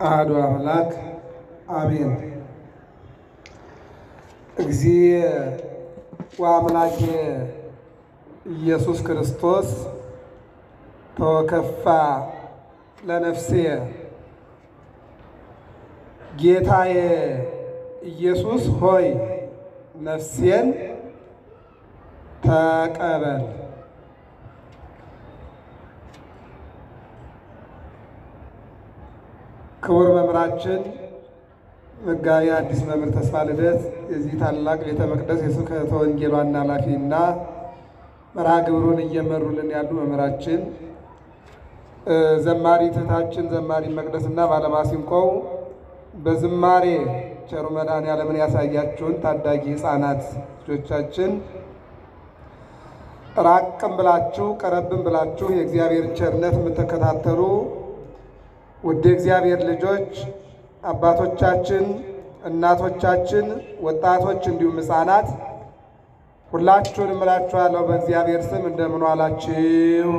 አሐዱ አምላክ አሜን። እግዚእ ወአምላኬ ኢየሱስ ክርስቶስ ተወከፋ ለነፍሴ። ጌታዬ ኢየሱስ ሆይ ነፍሴን ተቀበል። ክቡር መምህራችን መጋቤ ሐዲስ መምህር ተስፋ ልደት የዚህ ታላቅ ቤተ መቅደስ የስብከተ ወንጌል ዋና ኃላፊና መርሃ ግብሩን እየመሩልን ያሉ መምህራችን ዘማሪ እህታችን ዘማሪ መቅደስና ባለማሲንቆው በዝማሬ ቸሩ መድኃኔዓለምን ያሳያችሁን ታዳጊ ሕፃናት ልጆቻችን ራቅም ብላችሁ ቀረብም ብላችሁ የእግዚአብሔርን ቸርነት የምትከታተሉ ውድ እግዚአብሔር ልጆች አባቶቻችን፣ እናቶቻችን፣ ወጣቶች እንዲሁም ሕፃናት ሁላችሁንም እላችኋለሁ በእግዚአብሔር ስም እንደምን ዋላችሁ?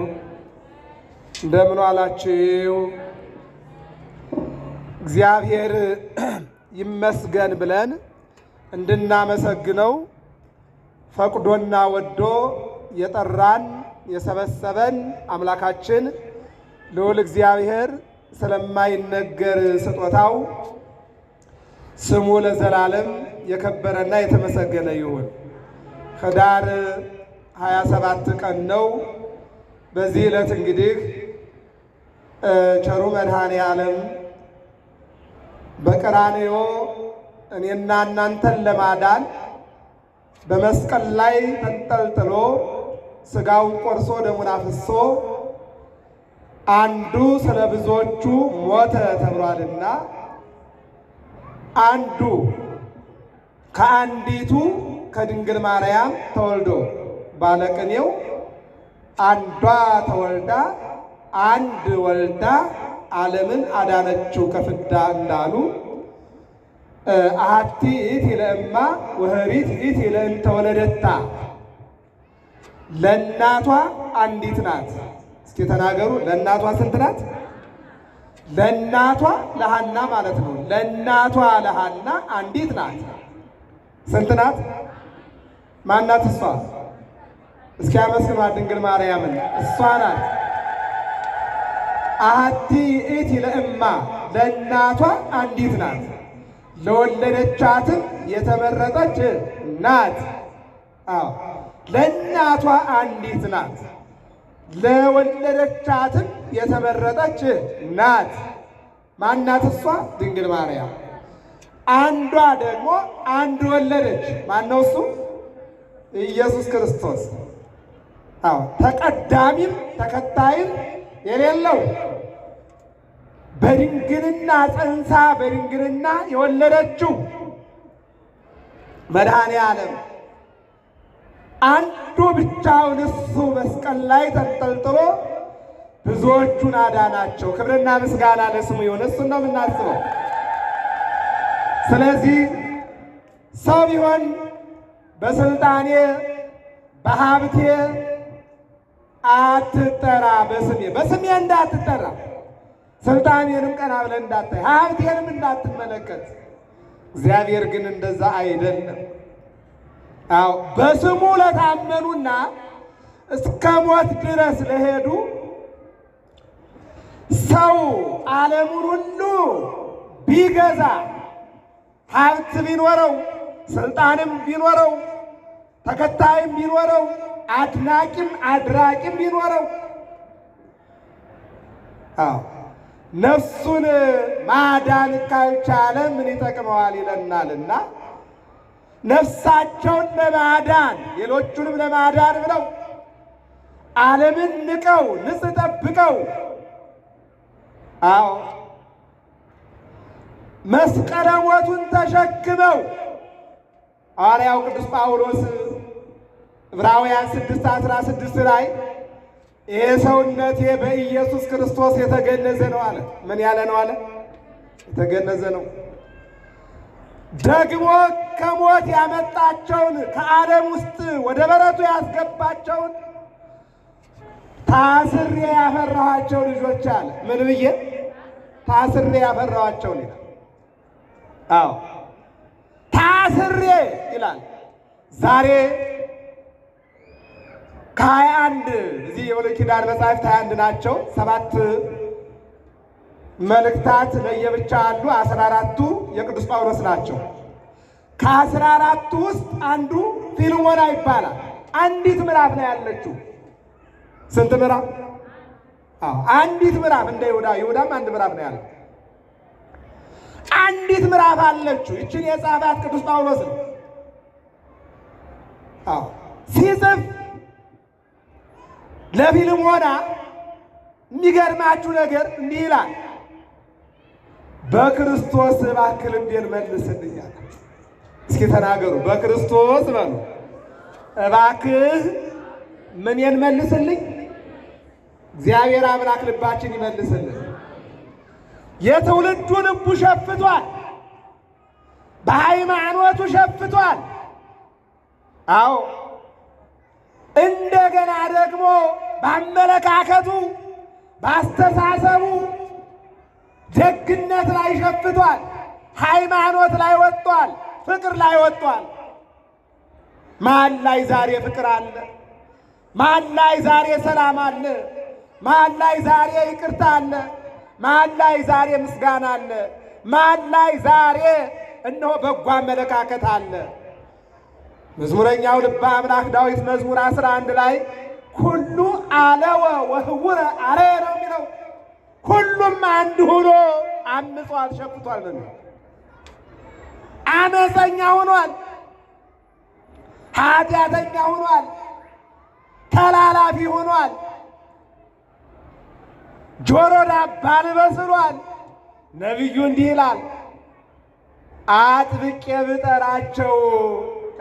እንደምን ዋላችሁ? እግዚአብሔር ይመስገን ብለን እንድናመሰግነው ፈቅዶና ወዶ የጠራን የሰበሰበን አምላካችን ልዑል እግዚአብሔር ስለማይነገር ስጦታው ስሙ ለዘላለም የከበረና የተመሰገነ ይሁን። ኅዳር 27 ቀን ነው። በዚህ ዕለት እንግዲህ ቸሩ መድኃኔዓለም በቀራንዮ እኔና እናንተን ለማዳን በመስቀል ላይ ተንጠልጥሎ ሥጋውን ቆርሶ ደሙን አፍሶ አንዱ ስለ ብዙዎቹ ሞተ ተብሏልና አንዱ ከአንዲቱ ከድንግል ማርያም ተወልዶ ባለቅኔው አንዷ ተወልዳ አንድ ወልዳ ዓለምን አዳነችው ከፍዳ እንዳሉ አሐቲ ይእቲ ለእማ ወኅሪት ይእቲ ለእንተ ወለደታ ለእናቷ አንዲት ናት። እስኪ ተናገሩ። ለእናቷ ስንት ናት? ለእናቷ ለሐና ማለት ነው። ለእናቷ ለሐና አንዲት ናት። ስንት ናት? ማናት እሷ? እስኪ አመስግኗት ድንግል ማርያምን። እሷ ናት። አሐቲ ይእቲ ለእማ ለእናቷ አንዲት ናት፣ ለወለደቻትም የተመረጠች ናት። አዎ ለእናቷ አንዲት ናት፣ ለወለደቻትም የተመረጠች ናት። ማናት እሷ? ድንግል ማርያም። አንዷ ደግሞ አንድ ወለደች። ማነው እሱ? ኢየሱስ ክርስቶስ። አዎ ተቀዳሚም ተከታይም የሌለው በድንግልና ጸንሳ በድንግልና የወለደችው መድኃኔዓለም አንዱ ብቻውን እሱ መስቀል ላይ ተንጠልጥሎ ብዙዎቹን አዳናቸው። ክብርና ምስጋና ለስሙ ይሁን። እሱን ነው የምናስበው። ስለዚህ ሰው ቢሆን በስልጣኔ በሀብቴ አትጠራ፣ በስሜ እንዳትጠራ፣ ስልጣኔንም ቀና ብለን እንዳታይ፣ ሀብቴንም እንዳትመለከት። እግዚአብሔር ግን እንደዛ አይደለም። አዎ በስሙ ለታመኑና እስከ ሞት ድረስ ለሄዱ ሰው ዓለሙን ሁሉ ቢገዛ ሀብት ቢኖረው ስልጣንም ቢኖረው ተከታይም ቢኖረው አድናቂም አድራቂም ቢኖረው አዎ ነፍሱን ማዳን ካልቻለ ምን ይጠቅመዋል ይለናልና ነፍሳቸውን ለማዳን ሌሎቹንም ለማዳን ብለው ዓለምን ንቀው ንጽ ጠብቀው አዎ መስቀለ ሞቱን ተሸክመው ሐዋርያው ቅዱስ ጳውሎስ ዕብራውያን 6:16 ላይ ይሄ ሰውነቴ በኢየሱስ ክርስቶስ የተገነዘ ነው አለ። ምን ያለ ነው አለ? የተገነዘ ነው። ደግሞ ከሞት ያመጣቸውን ከዓለም ውስጥ ወደ በረቱ ያስገባቸውን ታስሬ ያፈራኋቸው ልጆች አለ። ምን ብዬ ታስሬ ያፈራኋቸው ይላል። አዎ ታስሬ ይላል። ዛሬ ከ21 እዚህ የብሉይ ኪዳን መጻሕፍት 21 ናቸው። 7 መልእክታት ለየብቻ አሉ። 14ቱ የቅዱስ ጳውሎስ ናቸው። ከ14ቱ ውስጥ አንዱ ፊልሞና ይባላል። አንዲት ምዕራፍ ነው ያለችው። ስንት ምዕራፍ? አንዲት ምዕራፍ እንደ ይሁዳም አንድ ምዕራፍ ነው ያለው። አንዲት ምዕራፍ አለችው። ይችን የጻፋት ቅዱስ ጳውሎስ ነው። ሲጽፍ ለፊልሞና የሚገርማችሁ ነገር እንዲህ ይላል፣ በክርስቶስ እባክህ ልቤን መልስልኝ አለ። እስኪ ተናገሩ፣ በክርስቶስ በሉ። እባክህ ምንን መልስልኝ? እግዚአብሔር አምላክ ልባችን ይመልስልን። የትውልዱ ልቡ ሸፍቷል፣ በሃይማኖቱ ሸፍቷል። አዎ እንደገና ደግሞ በአመለካከቱ በአስተሳሰቡ ደግነት ላይ ሸፍቷል። ሃይማኖት ላይ ወጥቷል፣ ፍቅር ላይ ወጥቷል። ማን ላይ ዛሬ ፍቅር አለ? ማን ላይ ዛሬ ሰላም አለ? ማን ላይ ዛሬ ይቅርታ አለ? ማን ላይ ዛሬ ምስጋና አለ? ማን ላይ ዛሬ እነሆ በጎ አመለካከት አለ? መዝሙረኛው ልበ አምላክ ዳዊት መዝሙር 11 ላይ ሁሉ አለወ ወህውረ አርየ ነው የሚለው። ሁሉም አንድ ሆኖ አምጿል፣ ሸፍቷል ነው። አመፀኛ ሆኗል፣ ኃጢአተኛ ሆኗል፣ ተላላፊ ሆኗል፣ ጆሮ ዳባ ልበስ ብሏል። ነቢዩ እንዲህ ይላል፣ አጥብቄ ብጠራቸው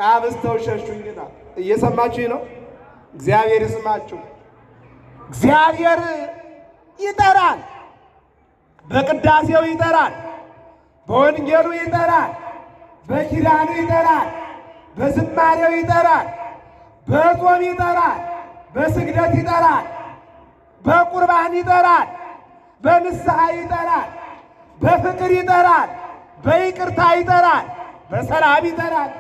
አብዝተው ሸሹኝና። እየሰማችሁኝ ነው? እግዚአብሔር ይስማችሁ። እግዚአብሔር ይጠራል፣ በቅዳሴው ይጠራል፣ በወንጌሉ ይጠራል፣ በኪዳኑ ይጠራል፣ በዝማሬው ይጠራል፣ በጾም ይጠራል፣ በስግደት ይጠራል፣ በቁርባን ይጠራል፣ በንስሐ ይጠራል፣ በፍቅር ይጠራል፣ በይቅርታ ይጠራል፣ በሰላም ይጠራል።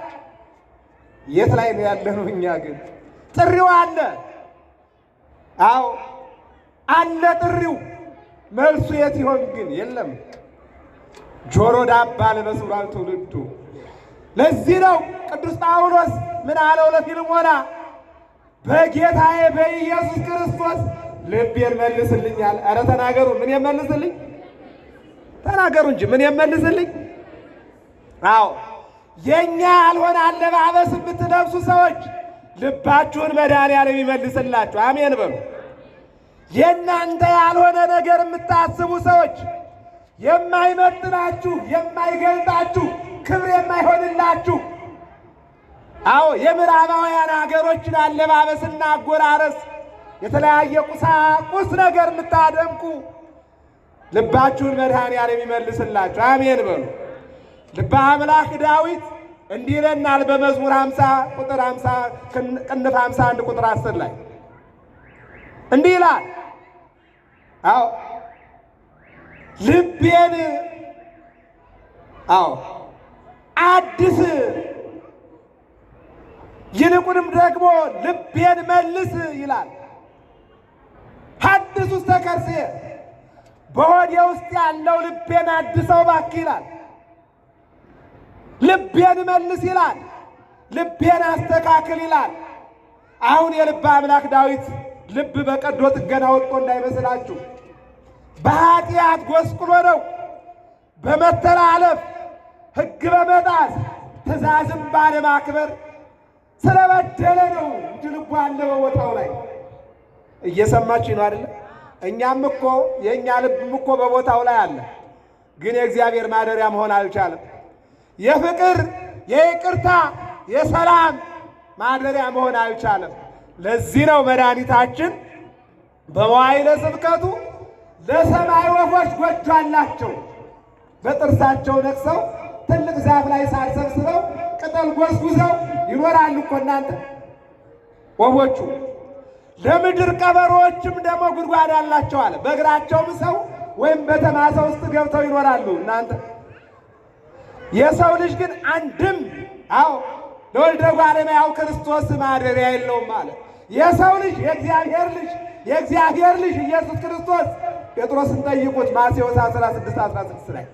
የት ላይ ነው ያለነው? እኛ ግን ጥሪው አለ። አዎ አለ ጥሪው። መልሱ የት ይሆን ግን? የለም። ጆሮ ዳባ ልበስ ብሏል ትውልዱ። ለዚህ ነው ቅዱስ ጳውሎስ ምን አለው ለፊልሞና? በጌታዬ በኢየሱስ ክርስቶስ ልቤን መልስልኛል። ኧረ ተናገሩ። ምን የመልስልኝ? ተናገሩ እንጂ ምን የመልስልኝ? አዎ የኛ ያልሆነ አለባበስ የምትለብሱ ሰዎች ልባችሁን መድኃኒዓለም ይመልስላችሁ። አሜን በሉ። የእናንተ ያልሆነ ነገር የምታስቡ ሰዎች፣ የማይመጥናችሁ፣ የማይገልጣችሁ፣ ክብር የማይሆንላችሁ፣ አዎ የምዕራባውያን ሀገሮችን አለባበስና አጎራረስ፣ የተለያየ ቁሳቁስ ነገር የምታደምቁ ልባችሁን መድኃኒዓለም ይመልስላችሁ። አሜን በሉ። ልበ አምላክ ዳዊት እንዲህ ይለናል በመዝሙር 50 ቁጥር 50 ቅንፍ 51 ቁጥር 10 ላይ እንዲህ ይላል፣ አዎ ልቤን አድስ፣ ይልቁንም ደግሞ ልቤን መልስ ይላል። ሐድስ ውስተ ከርሥየ፣ በሆዴ ውስጥ ያለው ልቤን አድሰው እባክህ ይላል። ልቤን መልስ ይላል። ልቤን አስተካክል ይላል። አሁን የልበ አምላክ ዳዊት ልብ በቀዶ ጥገና ወጥቶ እንዳይመስላችሁ። በኃጢአት ጎስቁሎ ነው፣ በመተላለፍ ሕግ በመጣስ ትእዛዝም ባለማክበር ስለበደለ ነው እንጂ ልቡ አለ በቦታው ላይ። እየሰማችሁ ነው አይደለ? እኛም እኮ የእኛ ልብም እኮ በቦታው ላይ አለ፣ ግን የእግዚአብሔር ማደሪያ መሆን አልቻለም። የፍቅር የይቅርታ የሰላም ማደሪያ መሆን አልቻለም። ለዚህ ነው መድኃኒታችን በመዋዕለ ስብከቱ ለሰማይ ወፎች ጎጆ አላቸው። በጥርሳቸው ነክሰው ትልቅ ዛፍ ላይ ሳር ሰብስበው ቅጠል ጎዝጉዘው ይኖራሉ እኮ እናንተ ወፎቹ። ለምድር ቀበሮዎችም ደግሞ ጉድጓድ አላቸው አለ። በእግራቸውም ሰው ወይም በተማሰ ውስጥ ገብተው ይኖራሉ። እናንተ የሰው ልጅ ግን አንድም ለወልደ እጓለ እመሕያው ክርስቶስ ማደሪያ የለውም ማለት የሰው ልጅ የእግዚአብሔር ልጅ ኢየሱስ ክርስቶስ ጴጥሮስን ጠይቁት ማቴዎስ 16:16 ላይ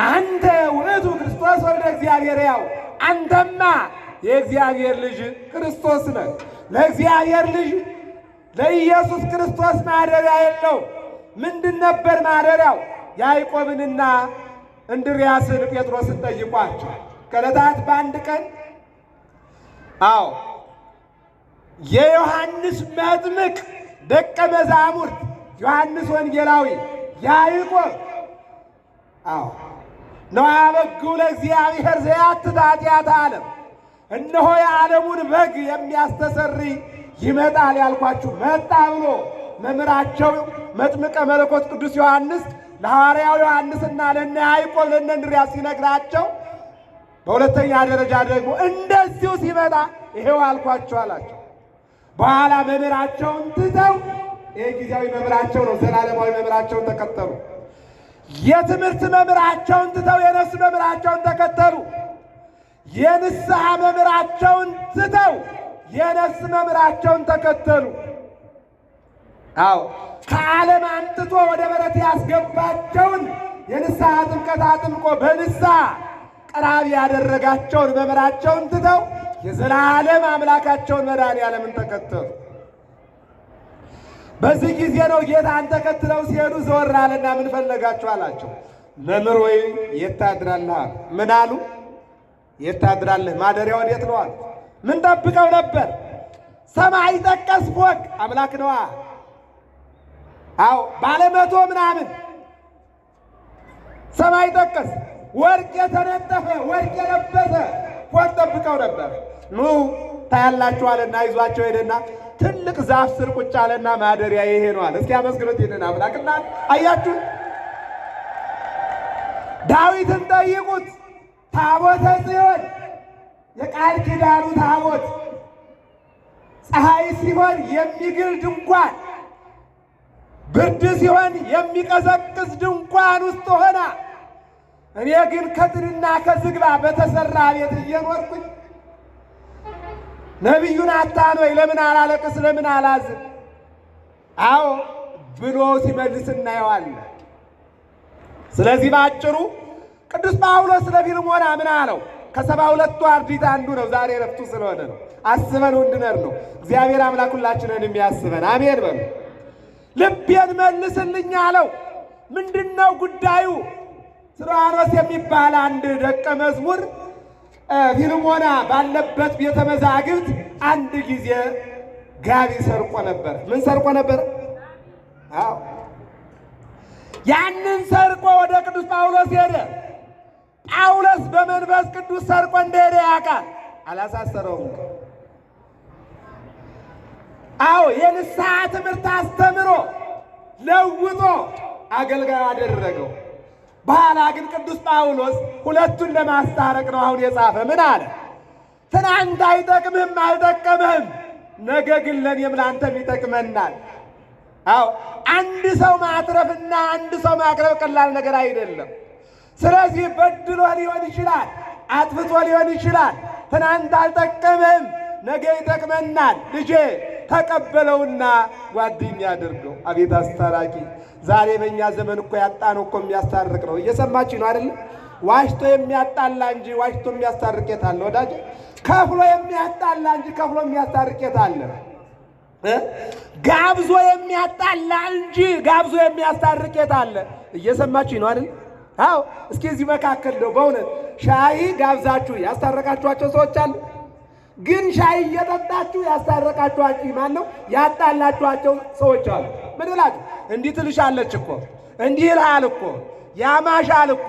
አንተ ውእቱ ክርስቶስ ወልደ እግዚአብሔር ሕያው፣ አንተማ የእግዚአብሔር ልጅ ክርስቶስ ነህ። ለእግዚአብሔር ልጅ ለኢየሱስ ክርስቶስ ማደሪያ የለው። ምንድን ነበር ማደሪያው? ያዕቆብንና እንድርያስን ጴጥሮስን ጠይቋቸው። ከዕለታት በአንድ ቀን የዮሐንስ መጥምቅ ደቀ መዛሙርት ዮሐንስ ወንጌላዊ፣ ያዕቆብ ነዋ በጉ ለእግዚአብሔር ዘያትት ኃጢአተ ዓለም፣ እነሆ የዓለሙን በግ የሚያስተሰርይ ይመጣል ያልኳችሁ መጣ ብሎ መምህራቸው መጥምቀ መለኮት ቅዱስ ዮሐንስ ለሐዋርያው ዮሐንስና ለነ ያዕቆብ ለነ እንድርያስ ሲነግራቸው፣ በሁለተኛ ደረጃ ደግሞ እንደዚሁ ሲመጣ ይሄው አልኳችሁ አላቸው። በኋላ መምህራቸውን ትተው ይሄ ጊዜያዊ መምህራቸው ነው፣ ዘላለማዊ መምህራቸውን ተከተሉ። የትምህርት መምህራቸውን ትተው የነፍስ መምህራቸውን ተከተሉ። የንስሐ መምህራቸውን ትተው የነፍስ መምህራቸውን ተከተሉ። ከዓለም አምጥቶ ወደ በረት ያስገባቸውን የንስሐ ጥምቀት አጥምቆ በንስሐ ቀራቢ ያደረጋቸውን መምህራቸውን ትተው የዘላለም አምላካቸውን መድኃኔዓለምን ተከተሉ። በዚህ ጊዜ ነው ጌታን ተከትለው ሲሄዱ ዘወር አለና ምን ፈለጋችሁ አላቸው። መምህር ወይ የት ታድራለህ? ምን አሉ? የት ታድራለህ? ማደሪያ ወዴት ነው አሉ። ምን ጠብቀው ነበር? ሰማይ ጠቀስ ፎቅ አምላክ ነዋ። ባለመቶ ምናምን ሰማይ ጠቀስ ወርቅ የተነጠፈ ወርቅ የለበሰ ፎቅ ጠብቀው ነበር። ኑ ታያላችሁ አለና ይዟቸው ሄደና ትልቅ ዛፍ ስር ቁጭ አለና ማደሪያ ይሄ ነው አለ። እስኪ አመስግኑት ይሄንን አምላክና። አያችሁ፣ ዳዊትን ጠይቁት። ታቦተ ጽዮን የቃል ኪዳኑ ታቦት ፀሐይ ሲሆን የሚግል ድንኳን፣ ብርድ ሲሆን የሚቀዘቅዝ ድንኳን ውስጥ ሆና እኔ ግን ከጥድና ከዝግባ በተሰራ ቤት እየኖርኩኝ ነቢዩን አታን ወይ ለምን አላለቅስ ለምን አላዝን ብሎ ሲመልስ እናየዋለን። ስለዚህ ባጭሩ ቅዱስ ጳውሎስ ለፊልሞና ምን አለው? ከ72ቱ አርድእት አንዱ ነው። ዛሬ ረፍቱ ስለሆነ ነው። አስበን እንድንኖር ነው። እግዚአብሔር አምላክ ሁላችንን የሚያስበን አሜን በሉ። ልቤን መልስልኝ አለው። ምንድነው ጉዳዩ? ስልዋኖስ የሚባል አንድ ደቀ መዝሙር ፊልሞና ባለበት ቤተ መዛግብት አንድ ጊዜ ጋቢ ሰርቆ ነበር። ምን ሰርቆ ነበር? ያንን ሰርቆ ወደ ቅዱስ ጳውሎስ ሄደ። ጳውሎስ በመንፈስ ቅዱስ ሰርቆ እንደሄደ ያውቃል። አላሳሰረውም። የንስሐ ትምህርት አስተምሮ ለውጦ አገልጋዩ አደረገው። በኋላ ግን ቅዱስ ጳውሎስ ሁለቱን ለማስታረቅ ነው አሁን የጻፈ። ምን አለ? ትናንት አይጠቅምህም አልጠቀምህም፣ ነገ ግን ለእኔም ለአንተም ይጠቅመናል። አንድ ሰው ማትረፍና አንድ ሰው ማቅረብ ቀላል ነገር አይደለም። ስለዚህ በድሎ ሊሆን ይችላል፣ አጥፍቶ ሊሆን ይችላል። ትናንት አልጠቀምህም፣ ነገ ይጠቅመናል። ልጄ ተቀበለውና ጓደኛ አድርገው። አቤት አስታራቂ! ዛሬ በእኛ ዘመን እኮ ያጣነው እኮ የሚያስታርቅ ነው። እየሰማችሁ ነው አይደል? ዋሽቶ የሚያጣላ እንጂ ዋሽቶ የሚያስታርቅ የት አለ ወዳጅ? ከፍሎ የሚያጣላ እንጂ ከፍሎ የሚያስታርቅ የት አለ? ጋብዞ የሚያጣላ እንጂ ጋብዞ የሚያስታርቅ የት አለ? እየሰማችሁ ነው አይደል? እስኪ እዚህ መካከል ነው በእውነት ሻይ ጋብዛችሁ ያስታረቃችኋቸው ሰዎች አሉ? ግን ሻይ እየጠጣችሁ ያስታረቃችኋቸው ማን ነው? ያጣላችኋቸው ሰዎች አሉ። ምን ብላችሁ? እንዲህ ትልሻለች እኮ እንዲህ ይልሃል እኮ ያማሻል እኮ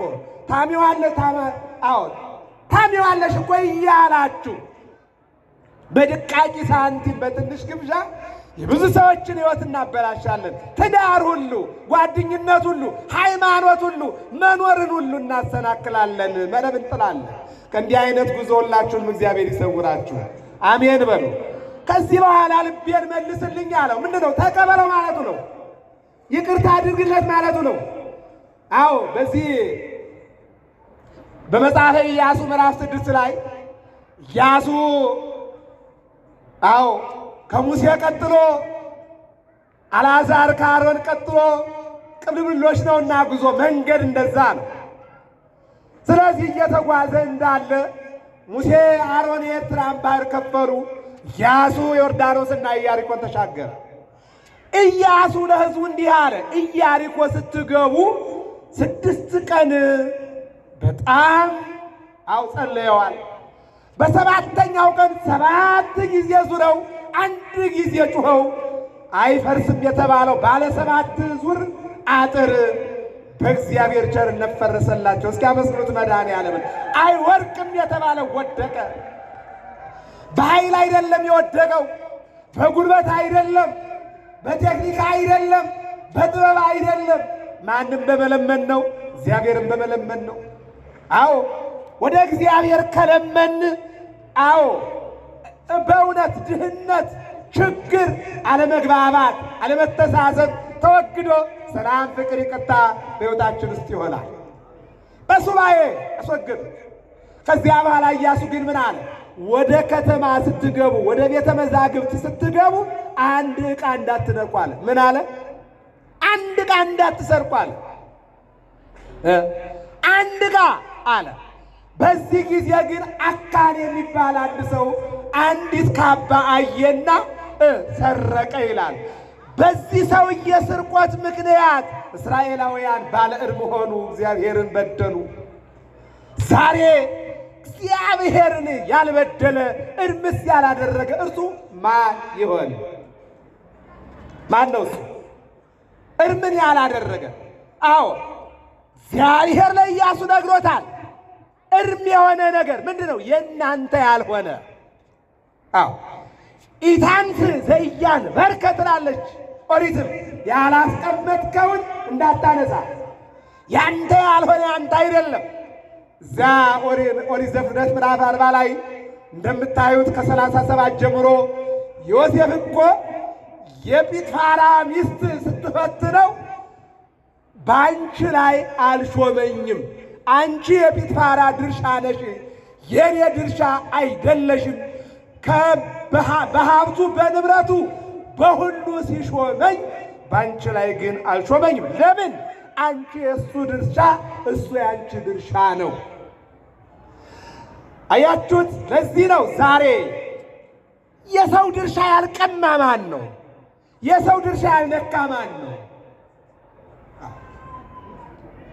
ታሚዋለሽ እኮ እያላችሁ በድቃቂ ሳንቲም በትንሽ ግብዣ የብዙ ሰዎችን ሕይወት እናበላሻለን። ትዳር ሁሉ፣ ጓደኝነት ሁሉ፣ ሃይማኖት ሁሉ፣ መኖርን ሁሉ እናሰናክላለን፣ መረብ እንጥላለን። ከእንዲህ አይነት ጉዞ ሁላችሁንም እግዚአብሔር ይሰውራችሁ። አሜን በሉ። ከዚህ በኋላ ልቤን መልስልኝ አለው። ምንድን ነው? ተቀበለው ማለቱ ነው። ይቅርታ አድርግለት ማለቱ ነው። አዎ በዚህ በመጽሐፈ ኢያሱ ምዕራፍ 6 ላይ ኢያሱ አዎ ከሙሴ ቀጥሎ አልዓዛር ከአሮን ቀጥሎ ቅልብሎች ነውና ጉዞ መንገድ እንደዛ ነው። ስለዚህ እየተጓዘ እንዳለ ሙሴ አሮን የኤርትራን ባህር ከፈሉ። ኢያሱ ዮርዳኖስና ኢያሪኮን ተሻገረ። ኢያሱ ለሕዝቡ እንዲህ አለ፣ ኢያሪኮ ስትገቡ 6 ቀን በጣም ጸልየዋል። በሰባተኛው ቀን 7 ጊዜ ዙረው 1 ጊዜ ጩኸው አይፈርስም የተባለው ባለ 7 ዙር አጥር በእግዚአብሔር ቸርነት ፈረሰላቸው። እስኪ አመስግኑት መድኃኔዓለምን። አይወድቅም የተባለው ወደቀ። በኃይል አይደለም የወደቀው፣ በጉልበት አይደለም፣ በቴክኒክ አይደለም፣ በጥበብ አይደለም። ማንም በመለመን ነው፣ እግዚአብሔርን በመለመን ነው። አዎ ወደ እግዚአብሔር ከለመን፣ አዎ በእውነት ድህነት፣ ችግር፣ አለመግባባት፣ አለመተሳሰብ ተወግዶ ሰላም፣ ፍቅር፣ ይቅርታ በሕይወታችን ውስጥ ይሆናል። በሱባኤ አስወግድ። ከዚያ በኋላ ኢያሱ ግን ምን አለ? ወደ ከተማ ስትገቡ፣ ወደ ቤተ መዛግብት ስትገቡ 1 ዕቃ እንዳትነኩ አለ። ምን አለ? 1 ዕቃ እንዳትሰርቁ አለ። 1 ዕቃ አለ። በዚህ ጊዜ ግን አካን የሚባል አንድ ሰው አንዲት ካባ አየና ሰረቀ ይላል። በዚህ ሰውዬ ስርቆት ምክንያት እስራኤላውያን ባለ ዕርም ሆኑ፣ እግዚአብሔርን በደሉ። ዛሬ እግዚአብሔርን ያልበደለ ዕርምስ ያላደረገ እርሱ ማን ይሆን? ማን ነው እሱ? ዕርምን ያላደረገ። አዎ እግዚአብሔር ለኢያሱ ነግሮታል። ዕርም የሆነ ነገር ምንድን ነው? የእናንተ ያልሆነ። አዎ ኢታንስ ዘኢያን በርከ ትላለች ኦሪትም። ያላስቀመጥከውን እንዳታነሳ። ያንተ ያልሆነ ያንተ አይደለም። እዛ ኦሪት ዘፍጥረት ምዕራፍ 40 ላይ እንደምታዩት ከ37 ጀምሮ ዮሴፍ እኮ የጲጥፋራ ሚስት ስትፈትነው በአንቺ ላይ አልሾመኝም፣ አንቺ የጲጥፋራ ድርሻ ነሽ፣ የኔ ድርሻ አይደለሽም፣ በሀብቱ በንብረቱ በሁሉ ሲሾመኝ በአንቺ ላይ ግን አልሾመኝም። ለምን? አንቺ የእሱ ድርሻ፣ እሱ የአንቺ ድርሻ ነው። አያችሁት? ለዚህ ነው ዛሬ የሰው ድርሻ ያልቀማ ማን ነው? የሰው ድርሻ ያልነካ ማን ነው?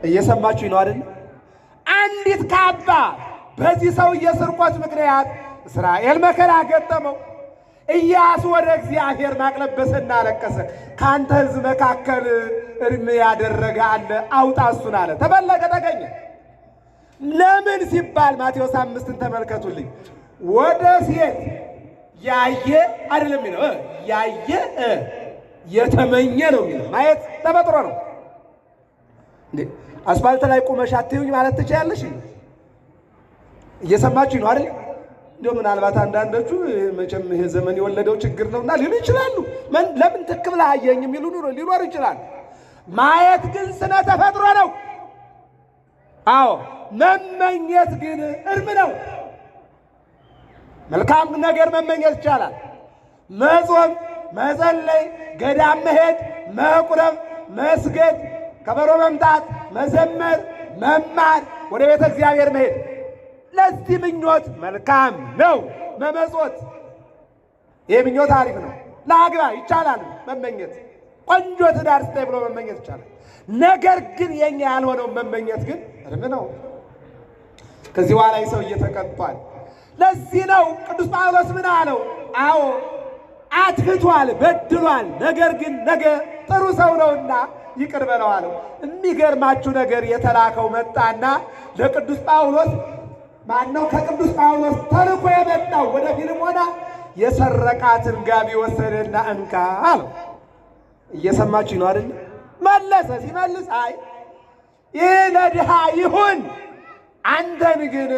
እየሰማችሁ ነው አይደል? አንዲት ካባ በዚህ ሰውዬ ስርቆት ምክንያት እስራኤል መከራ ገጠመው። ኢያሱ ወደ እግዚአብሔር ማቅለበሰና አለቀሰ። ካንተ ሕዝብ መካከል ዕርም ያደረገ አለ፣ አውጣ እሱን አለ። ተፈለገ፣ ተገኘ። ለምን ሲባል ማቴዎስ 5ን ተመልከቱልኝ። ወደ ሴት ያየ አይደለም የሚለው፣ ያየ የተመኘ ነው የሚለው። ማየት ተፈጥሮ ነው እንዴ? አስፋልት ላይ ቁመሽ አትዩኝ ማለት ትችያለሽ? እየሰማችሁ ነው አይደል? እንደው ምናልባት አንዳንዶቹ መቼም ይሄ ዘመን የወለደው ችግር ነውና ሊሉ ይችላሉ። ለምን ትክ ብለህ አየኝ የሚሉ ሊኖር ይችላል። ማየት ግን ስነ ተፈጥሮ ነው። አዎ መመኘት ግን ዕርም ነው። መልካም ነገር መመኘት ይቻላል። መጾም፣ መጸለይ፣ ገዳም መሄድ፣ መቁረብ፣ መስገድ፣ ከበሮ መምታት፣ መዘመር፣ መማር፣ ወደ ቤተ እግዚአብሔር መሄድ ለዚህ ምኞት መልካም ነው። መመጾት ይሄ ምኞት አሪፍ ነው። ለአግባ ይቻላል መመኘት። ቆንጆ ትዳር ስጠኝ ብሎ መመኘት ይቻላል። ነገር ግን የኛ ያልሆነው መመኘት ግን ዕርም ነው። ከዚህ በኋላ ሰው እየተቀጥቷል። ለዚህ ነው ቅዱስ ጳውሎስ ምን አለው? አዎ አጥፍቷል፣ በድሏል፣ ነገር ግን ነገ ጥሩ ሰው ነውና ይቅር በለው አለው። የሚገርማችሁ ነገር የተላከው መጣና ለቅዱስ ጳውሎስ ማነው? ከቅዱስ ጳውሎስ ተልኮ የመጣው ወደ ፊልሞና የሰረቃትን ጋቢ ወሰደና እንካ አለው። እየሰማችሁ ነው አይደል? መለሰ። ሲመልስ አይ ይህ ለድሃ ይሁን፣ አንተን ግን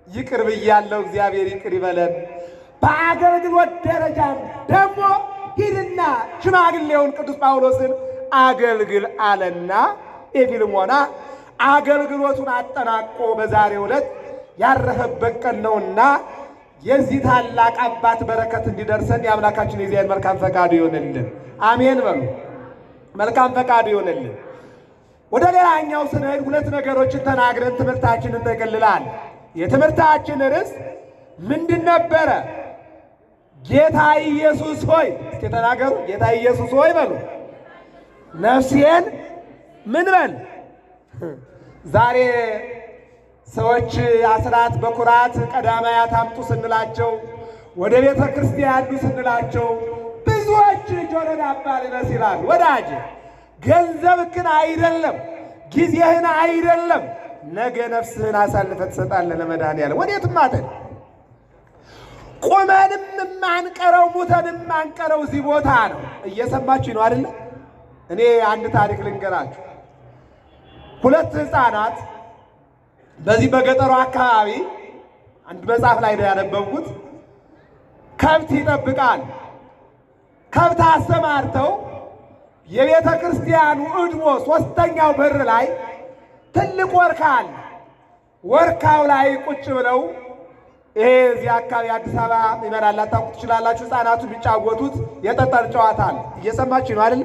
ይቅር ብያለሁ፣ እግዚአብሔር ይቅር ይበለን። በአገልግሎት ደረጃም ደግሞ ሂድና ሽማግሌውን ቅዱስ ጳውሎስን አገልግል አለና ኤፊልሞና አገልግሎቱን አጠናቆ በዛሬው ዕለት ያረፈበት ቀን ነውና የዚህ ታላቅ አባት በረከት እንዲደርሰን የአምላካችን የእግዚአብሔር መልካም ፈቃዱ ይሆንልን። አሜን በሉ። መልካም ፈቃዱ ይሆንልን። ወደ ሌላኛው ስንሄድ ሁለት ነገሮችን ተናግረን ትምህርታችንን እንጠቅልላለን። የትምህርታችን ርዕስ ምንድን ነበረ? ጌታ ኢየሱስ ሆይ፣ እስኪ ተናገሩ። ጌታ ኢየሱስ ሆይ በሉ። ነፍሴን ምን በል? ዛሬ ሰዎች አስራት በኩራት ቀዳማያት አምጡ ስንላቸው፣ ወደ ቤተ ክርስቲያን ስንላቸው ብዙዎች ጆሮ ዳባ ልበስ ይላሉ። ወዳጅ ገንዘብህን አይደለም ጊዜህን አይደለም ነገ ነፍስህን አሳልፈህ ትሰጣለህ ለመድኃኒዓለም። ወዴትም አትሄድ። ቆመንም የማንቀረው ሙተንም የማንቀረው እዚህ ቦታ ነው። እየሰማችሁ ነው አይደል? እኔ አንድ ታሪክ ልንገራችሁ። ሁለት ሕፃናት በዚህ በገጠሩ አካባቢ አንድ መጽሐፍ ላይ ነው ያነበብኩት። ከብት ይጠብቃል። ከብት አሰማርተው የቤተ ክርስቲያኑ እድሞ ሶስተኛው በር ላይ ትልቅ ወርካ አለ። ወርካው ላይ ቁጭ ብለው ይሄ እዚህ አካባቢ አዲስ አበባ ይመራል አታውቁት ትችላላችሁ። ሕፃናቱ የሚጫወቱት የጠጠር ጨዋታ አለ። እየሰማችሁ ነው አይደል?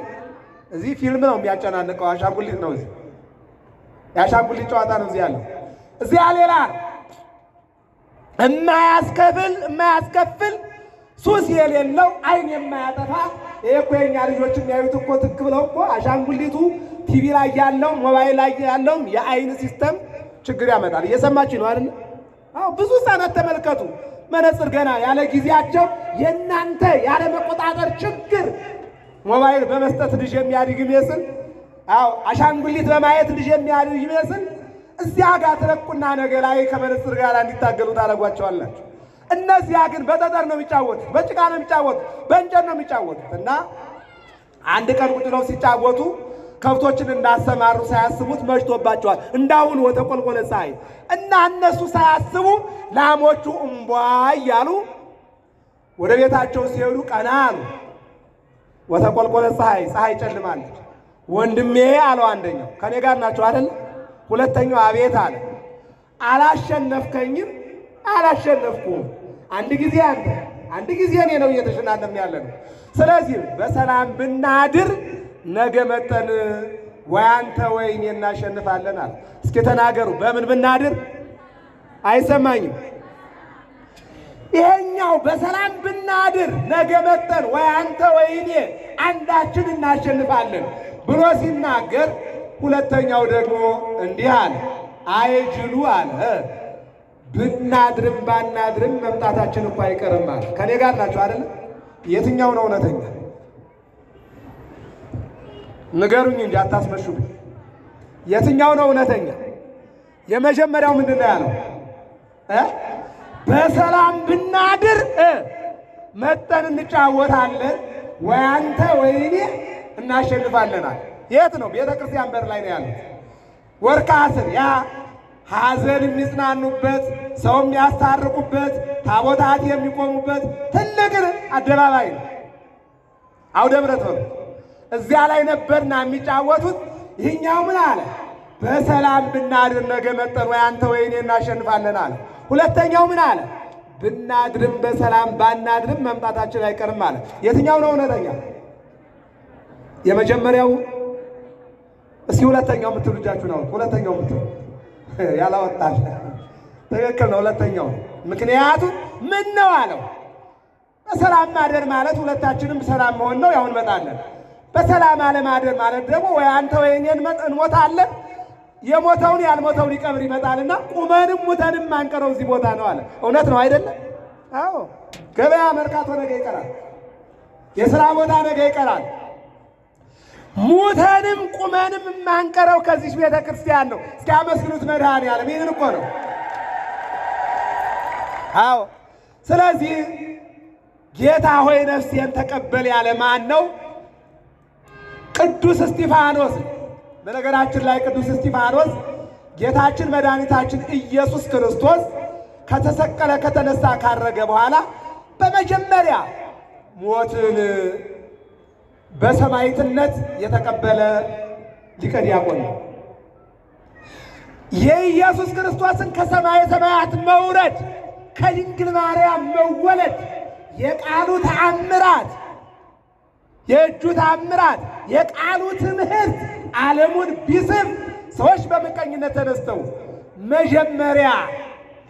እዚህ ፊልም ነው የሚያጨናንቀው። አሻንጉሊት ነው እዚህ የአሻንጉሊት ጨዋታ ነው እዚህ ያለው። እዚያ ሌላ የማያስከፍል ሱስ የሌለው አይን የማያጠፋ ይሄ እኮ የኛ ልጆች የሚያዩት እኮ ትክ ብለው እኮ አሻንጉሊቱ ቲቪ ላይ ያለው ሞባይል ላይ ያለው የአይን ሲስተም ችግር ያመጣል። እየሰማችሁ ነው አይደል? አዎ ብዙ ሕፃናት ተመልከቱ፣ መነጽር ገና ያለ ጊዜያቸው የእናንተ ያለ መቆጣጠር ችግር ሞባይል በመስጠት ልጅ የሚያድግ ይመስል፣ አዎ አሻንጉሊት በማየት ልጅ የሚያድግ ይመስል እዚያ ጋር ትለቁና ነገ ላይ ከመነጽር ጋር እንዲታገሉ ታደርጓቸዋላችሁ። እነዚያ ግን በጠጠር ነው የሚጫወቱት፣ በጭቃ ነው የሚጫወቱት፣ በእንጨት ነው የሚጫወቱት። እና አንድ ቀን ቁጭ ብለው ሲጫወቱ ከብቶችን እንዳሰማሩ ሳያስቡት መሽቶባቸዋል። እንዳሁን ወተቆልቆለ ፀሐይ እና እነሱ ሳያስቡ ላሞቹ እምቧ እያሉ ወደ ቤታቸው ሲሄዱ ቀና አሉ። ወተቆልቆለ ፀሐይ ጨልማለች። ወንድሜ አለው አንደኛው፣ ከኔ ጋር ናቸው አይደል? ሁለተኛው አቤት አለ። አላሸነፍከኝም፣ አላሸነፍኩም። አንድ ጊዜ አንተ አንድ ጊዜ እኔ ነው እየተሸናነፍን ያለ ነው። ስለዚህ በሰላም ብናድር ነገ መጠን ወይ አንተ ወይ እኔ እናሸንፋለን አለ። እስኪ ተናገሩ፣ በምን ብናድር? አይሰማኝም። ይሄኛው በሰላም ብናድር ነገ መጠን ወይ አንተ ወይ እኔ አንዳችን እናሸንፋለን ብሎ ሲናገር፣ ሁለተኛው ደግሞ እንዲህ አለ፣ አይጅሉ አለ ብናድርም ባናድርም መምጣታችን እኮ አይቀርም አለ። ከኔ ጋር ናቸው አይደል? የትኛው ነው እውነተኛ? ንገሩኝ እንጂ አታስመሹብኝ። የትኛው ነው እውነተኛ? የመጀመሪያው ምንድን ነው ያለው? በሰላም ብናድር መጠን እንጫወታለን ወይ አንተ ወይ እኔ እናሸንፋለናል። የት ነው? ቤተ ክርስቲያን በር ላይ ነው ያሉት። ወርካ ስር ያ ሐዘን የሚጽናኑበት፣ ሰው የሚያስታርቁበት፣ ታቦታት የሚቆሙበት ትልቅ አደባባይ ነው። አውደ ምሕረት ነው። እዚያ ላይ ነበርና የሚጫወቱት። ይህኛው ምን አለ? በሰላም ብናድር ነገ መጠን ወይ አንተ ወይ እኔ እናሸንፋለን አለ። ሁለተኛው ምን አለ? ብናድርም በሰላም ባናድርም መምጣታችን አይቀርም አለ። የትኛው ነው እውነተኛ? የመጀመሪያው? እስኪ ሁለተኛው የምትሉ እጃችሁ ነው። ሁለተኛው የምትሉ ያላወጣል። ትክክል ነው፣ ሁለተኛው። ምክንያቱም ምን ነው አለው? በሰላም ማደር ማለት ሁለታችንም ሰላም መሆን ነው። ያው እንመጣለን። በሰላም አለማደር ማለት ደግሞ ወይ አንተ ወይ እኔ እንሞታለን። የሞተውን ያልሞተውን ይቀብር ይመጣልና ቁመንም ሙተንም ማንቀረው እዚህ ቦታ ነው አለ። እውነት ነው አይደለም? አዎ። ገበያ መርካቶ ነገ ይቀራል። የሥራ ቦታ ነገ ይቀራል። ሙተንም ቁመንም ማንቀረው ከዚህ ቤተ ክርስቲያን ነው። እስኪ አመስግኑት መድኃኒዓለም። ይህን እኮ ነው። አዎ። ስለዚህ ጌታ ሆይ ነፍሴን ተቀበል ያለ ማን ነው? ቅዱስ እስጢፋኖስ። በነገራችን ላይ ቅዱስ እስጢፋኖስ ጌታችን መድኃኒታችን ኢየሱስ ክርስቶስ ከተሰቀለ ከተነሳ ካረገ በኋላ በመጀመሪያ ሞትን በሰማዕትነት የተቀበለ ሊቀ ዲያቆን ነው። የኢየሱስ ክርስቶስን ከሰማየ ሰማያት መውረድ፣ ከድንግል ማርያም መወለድ፣ የቃሉ ተአምራት፣ የእጁ ተአምራት፣ የቃሉ ትምህርት ዓለሙን ቢስብ ሰዎች በምቀኝነት ተነስተው መጀመሪያ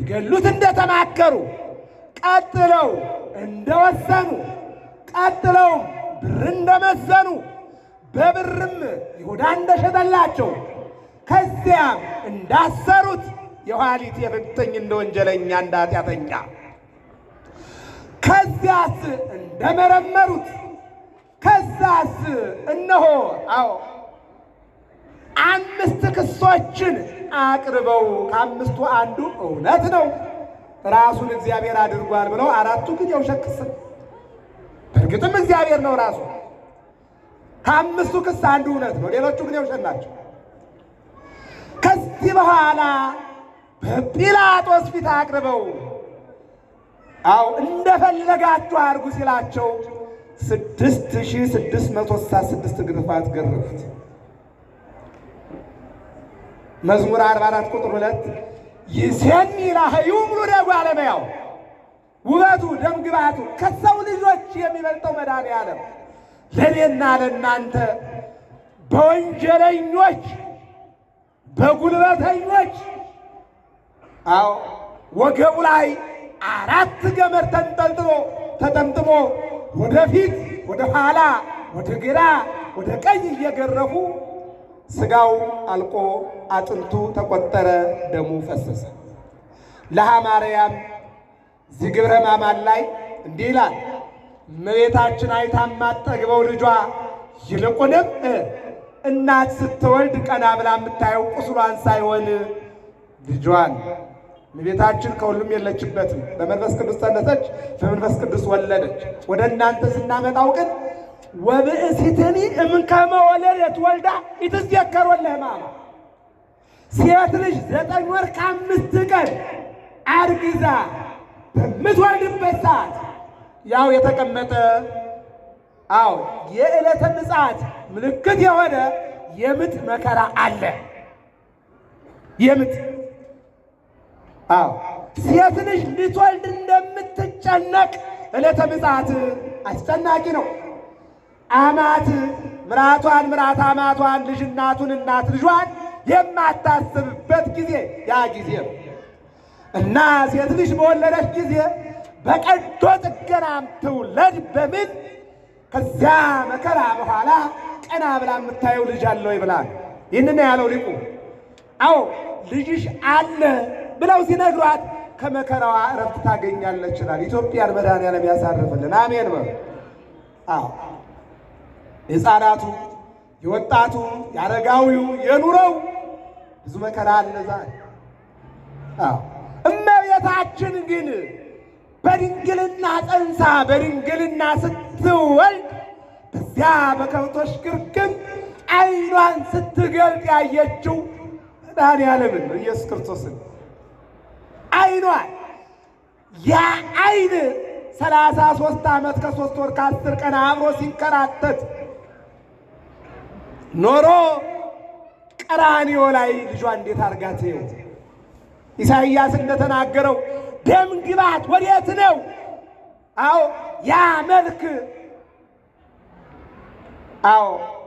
ሊገሉት እንደተማከሩ፣ ቀጥለው እንደወሰኑ፣ ቀጥለው ብር እንደመዘኑ፣ በብርም ይሁዳ እንደሸጠላቸው፣ ከዚያም እንዳሰሩት የኋሊት የፍትኝ እንደ ወንጀለኛ እንደ ኃጢአተኛ፣ ከዚያስ እንደመረመሩት፣ ከዛስ እነሆ 5 ክሶችን አቅርበው ከ5ቱ አንዱ እውነት ነው ራሱን እግዚአብሔር አድርጓል ብለው 4ቱ ግን የውሸት ክስ ነው። በእርግጥም እግዚአብሔር ነው ራሱ። ከ5ቱ ክስ አንዱ እውነት ነው፣ ሌሎቹ ግን የውሸት ናቸው። ከዚህ በኋላ በጲላጦስ ፊት አቅርበው እንደፈለጋችሁ አድርጉ ሲላቸው 6666 ግርፋት ገረፉት። መዝሙር 44 ቁጥር 2 ይሴኒ ላህዩ ሙሉ ደጉ ዓለመያው ውበቱ ደምግባቱ ከሰው ልጆች የሚበልጠው መድኃኔዓለም ለእኔና ለእናንተ በወንጀለኞች በጉልበተኞች ወገቡ ላይ 4 ገመድ ተንጠልጥሎ ተጠምጥሞ ወደፊት ወደ ኋላ ወደ ግራ ወደ ቀኝ እየገረፉ ስጋው አልቆ አጥንቱ ተቆጠረ፣ ደሙ ፈሰሰ። ለሃ ማርያም ዝግብረ ሕማማት ላይ እንዲህ ይላል። እመቤታችን አይታ የማትጠግበው ልጇ ይልቁንም እናት ስትወልድ ቀና ብላ የምታየው ቁስሏን ሳይሆን ልጇን። እመቤታችን ከሁሉም የለችበትም። በመንፈስ ቅዱስ ጸነሰች፣ በመንፈስ ቅዱስ ወለደች። ወደ እናንተ ስናመጣው ግን ወብእሲትኒ እምከመ ወለደት ወልዳ ይትዘከር ለሕማማ ሴት ልጅ 9 ወር ከ5 ቀን አርግዛ በምትወልድበት ሰዓት ያው የተቀመጠ የዕለተ ምጽአት ምልክት የሆነ የምጥ መከራ አለ። የምጥ ሴት ልጅ ልትወልድ እንደምትጨነቅ ዕለተ ምጽአት አስጨናቂ ነው። አማት ምራቷን ምራት አማቷን ልጅ እናቱን እናት ልጇን የማታስብበት ጊዜ ያ ጊዜ ነው እና ሴት ልጅ በወለደች ጊዜ በቀዶ ጥገናም ትውለድ በምን ከዚያ መከራ በኋላ ቀና ብላ የምታየው ልጅ አለ ወይ ብላ ይህንን ያለው ሊቁ። ልጅሽ አለ ብለው ሲነግሯት ከመከራዋ እረፍት ታገኛለች ይላል። ኢትዮጵያን መድኃኔዓለም ያሳርፍልን፣ አሜን በሉ። የሕፃናቱ የወጣቱ የአረጋዊው የኑሮው ብዙ መከራ አለ ዛሬ። እመቤታችን ግን በድንግልና ጸንሳ በድንግልና ስትወልድ በዚያ በከብቶች ግርግም ዓይኗን ስትገልጥ ያየችው መድኃኔዓለምን ነው፣ ኢየሱስ ክርስቶስን። ዓይኗን ያ ዓይን 33 ዓመት ከ3 ወር ከ10 ቀን አብሮ ሲንከራተት ኖሮ ቀራንዮ ላይ ልጇ እንዴት አርጋት ይው ኢሳይያስ እንደተናገረው ደም ግባት ወዴት ነው? ያ መልክ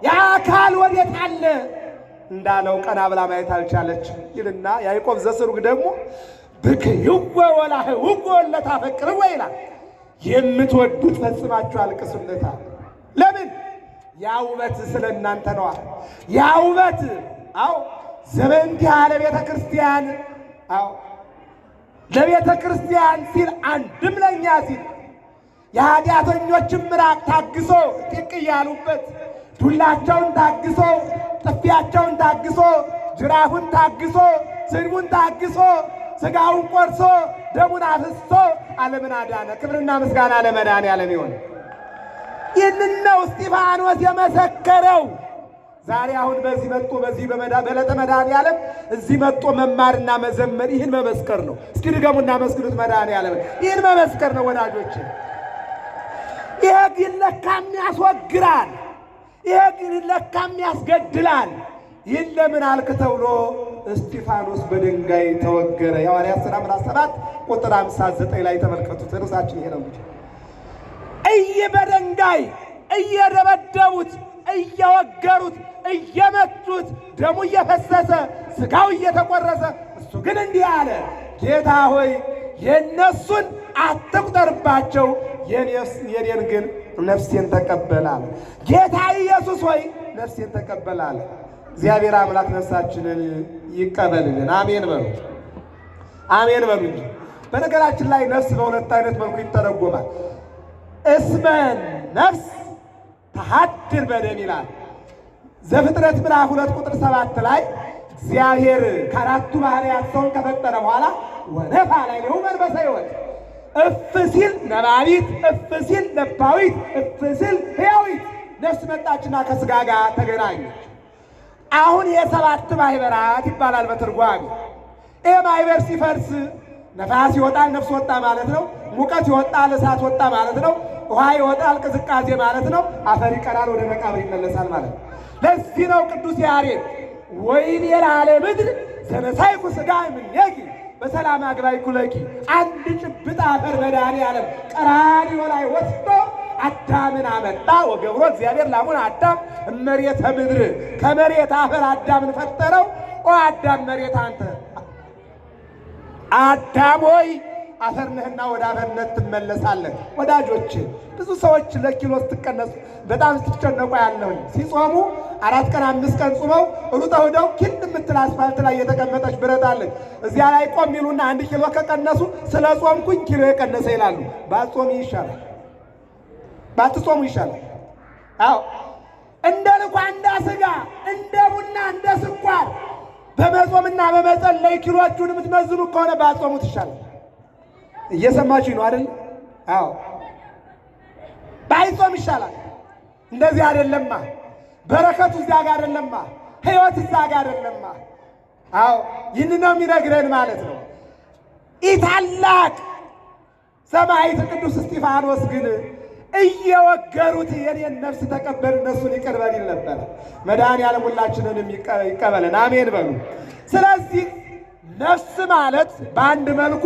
ያ አካል ወዴት አለ እንዳለው ቀና ብላ ማየት አልቻለች ይልና ያዕቆብ ዘስሩግ ደግሞ ብክይወ ወላህውጎ ለታፈቅርወ ይላል። የምትወዱት ፈጽማችሁ አልቅሱለታል። ለምን? ያ ውበት ስለ እናንተ ነዋ። ያ ውበት ዘበንቲ ያለ ቤተ ክርስቲያን ለቤተ ክርስቲያን ሲል አንድም ለኛ ሲል የኃጢአተኞችን ምራቅ ታግሶ ጥቅ እያሉበት ዱላቸውን ታግሶ ጥፊያቸውን ታግሶ ጅራፉን ታግሶ ስድቡን ታግሶ ስጋውን ቆርሶ ደሙን አፍስሶ ዓለምን አዳነ። ክብርና ምስጋና ለመድኃኔዓለም ይሁን። ይህንን ነው እስጢፋኖስ የመሰከረው። ዛሬ አሁን በዚህ መጥቶ በዚህ በዕለተ መድኃኔዓለም እዚህ መጥቶ መማርና መዘመር ይህን መመስከር ነው። እስኪ ድገሙና መስክሩት መድኃኔዓለም ይህን መመስከር ነው ወዳጆች። ይሄ ግን ለካም ያስወግራል፣ ይሄ ግን ለካም ያስገድላል። ይህን ለምን አልክ ተብሎ እስጢፋኖስ በድንጋይ ተወገረ። የሐዋርያት ሥራ ምዕራፍ 7 ቁጥር 59 ላይ ተመልከቱት። ርዕሳችን ይሄ ነው። በድንጋይ እየደበደቡት፣ እየወገሩት፣ እየመቱት፣ ደሙ እየፈሰሰ፣ ሥጋው እየተቆረሰ፣ እሱ ግን እንዲህ አለ፣ ጌታ ሆይ የእነሱን አትቁጠርባቸው፣ የኔን ግን ነፍሴን ተቀበል አለ። ጌታ ኢየሱስ ሆይ ነፍሴን ተቀበል አለ። እግዚአብሔር አምላክ ነፍሳችንን ይቀበልልን። አሜን በሉ፣ አሜን በሉ እንጂ። በነገራችን ላይ ነፍስ በሁለት አይነት መልኩ ይተረጎማል። እስመ ነፍስ ተሐድር በደም ይላል። ዘፍጥረት ምዕራፍ 2 ቁጥር 7 ላይ እግዚአብሔር ከአራቱ ባህርያት ሰውን ከፈጠረ በኋላ ወነፋ ላይ ነው መንፈሰ ሕይወት፣ እፍ ሲል ነባቢት፣ እፍ ሲል ለባዊት፣ እፍ ሲል ሕያዊት ነፍስ መጣችና ከሥጋ ጋር ተገናኘች። አሁን የሰባት ማህበራት ይባላል በትርጓሜ። ይህ ማህበር ሲፈርስ ነፋስ ይወጣል፣ ነፍስ ወጣ ማለት ነው። ሙቀት ይወጣል፣ እሳት ወጣ ማለት ነው። ውሃ ይወጣል፣ ቅዝቃዜ ማለት ነው። አፈር ይቀራል፣ ወደ መቃብር ይመለሳል ማለት ነው። ለዚህ ነው ቅዱስ ያሬድ ወይኔ ለምድር ዘነሳይኩ ሥጋ እምኔኪ በሰላም አግባይኩ ለኪ። አንድ ጭብጥ አፈር መድኃኔዓለም ቀራንዮ ላይ ወስዶ አዳምን አመጣ። ወገብሮ እግዚአብሔር ላሙን አዳም እመሬተ ምድር፣ ከመሬት አፈር አዳምን ፈጠረው። ኦ አዳም መሬት አንተ አዳም ሆይ አፈር ነህና ወደ አፈርነት ትመለሳለህ። ወዳጆች ብዙ ሰዎች ለኪሎ ስትቀነሱ በጣም ስትጨነቁ ያለሁኝ ሲጾሙ 4 ቀን 5 ቀን ጾመው ሩጠው ሄደው ኪንድ የምትል አስፋልት ላይ የተቀመጠች ብረት አለች። እዚያ ላይ ቆም ይሉና 1 ኪሎ ከቀነሱ ስለ ጾምኩኝ ኪሎ የቀነሰ ይላሉ። ባትጾሙ ይሻላል፣ ባትጾሙ ይሻላል። አዎ እንደ ልኳንዳ ሥጋ፣ እንደ ቡና፣ እንደ ስኳር በመጾምና በመጸለይ ኪሎቹን የምትመዝኑ ከሆነ ባትጾሙት ይሻላል። እየሰማችሁ ነው አይደል? አዎ ባይጾም ይሻላል። እንደዚህ አይደለማ። በረከቱ እዚያ ጋር አይደለማ። ሕይወት እዚያ ጋር አይደለማ። አዎ ይህን ነው የሚነግረን ማለት ነው። ኢታላቅ ሰማዕት ቅዱስ እስጢፋኖስ ግን እየወገሩት የኔን ነፍስ ተቀበል እነሱን ይቅር በል ይል ነበር። መድኃኔዓለም ሁላችንንም ይቀበለን። አሜን በሉ። ስለዚህ ነፍስ ማለት በአንድ መልኩ